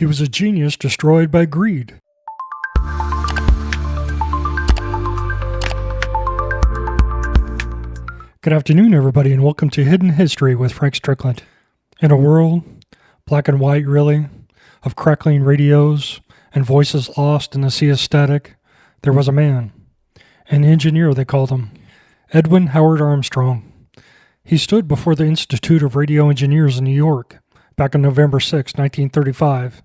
He was a genius destroyed by greed. Good afternoon, everybody, and welcome to Hidden History with Frank Strickland. In a world, black and white really, of crackling radios and voices lost in the sea of static, there was a man, an engineer they called him, Edwin Howard Armstrong. He stood before the Institute of Radio Engineers in New York back on November 6, 1935.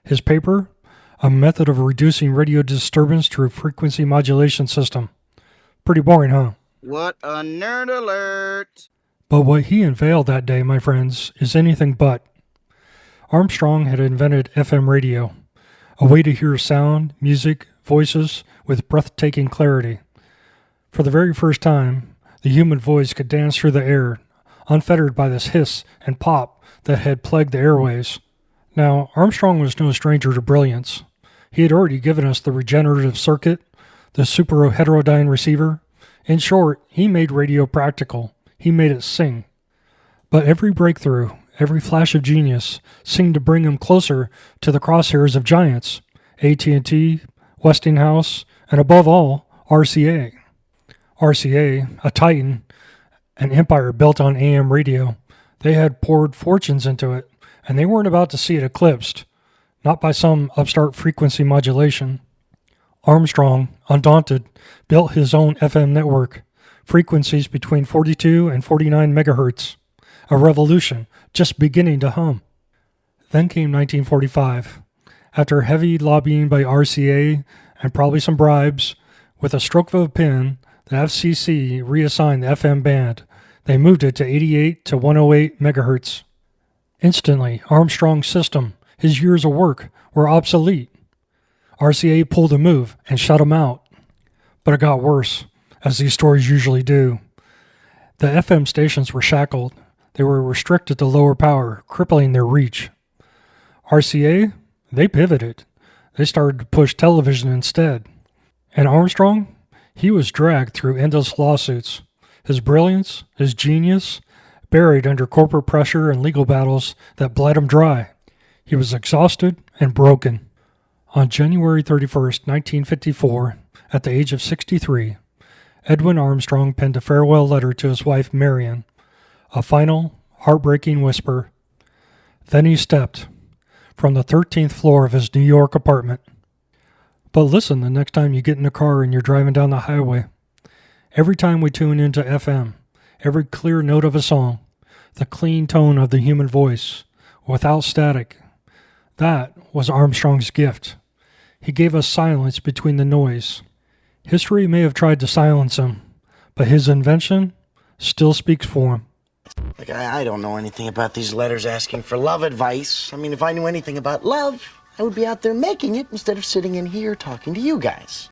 His paper, A Method of Reducing Radio Disturbance Through Frequency Modulation System. Pretty boring, huh? What a nerd alert! But what he unveiled that day, my friends, is anything but. Armstrong had invented FM radio, a way to hear sound, music, voices with breathtaking clarity. For the very first time, the human voice could dance through the air, unfettered by this hiss and pop that had plagued the airways. Now, Armstrong was no stranger to brilliance. He had already given us the regenerative circuit, the super-heterodyne receiver. In short, he made radio practical. He made it sing. But every breakthrough, every flash of genius, seemed to bring him closer to the crosshairs of giants, AT&T, Westinghouse, and above all, RCA. RCA, a titan, an empire built on AM radio. They had poured fortunes into it, and they weren't about to see it eclipsed, not by some upstart frequency modulation. Armstrong, undaunted, built his own FM network, frequencies between 42 and 49 megahertz, a revolution just beginning to hum. Then came 1945. After heavy lobbying by RCA and probably some bribes, with a stroke of a pen, the FCC reassigned the FM band. They moved it to 88 to 108 megahertz. Instantly, Armstrong's system, his years of work, were obsolete. RCA pulled a move and shut him out. But it got worse, as these stories usually do. The FM stations were shackled. They were restricted to lower power, crippling their reach. RCA, they pivoted. They started to push television instead. And Armstrong, he was dragged through endless lawsuits. His brilliance, his genius, buried under corporate pressure and legal battles that bled him dry. He was exhausted and broken. On January 31st, 1954, at the age of 63, Edwin Armstrong penned a farewell letter to his wife Marion, a final, heartbreaking whisper. Then he stepped from the 13th floor of his New York apartment. But listen the next time you get in a car and you're driving down the highway. Every time we tune into FM, every clear note of a song, the clean tone of the human voice, without static, that was Armstrong's gift. He gave us silence between the noise. History may have tried to silence him, but his invention still speaks for him. Like, I don't know anything about these letters asking for love advice. I mean, if I knew anything about love, I would be out there making it instead of sitting in here talking to you guys.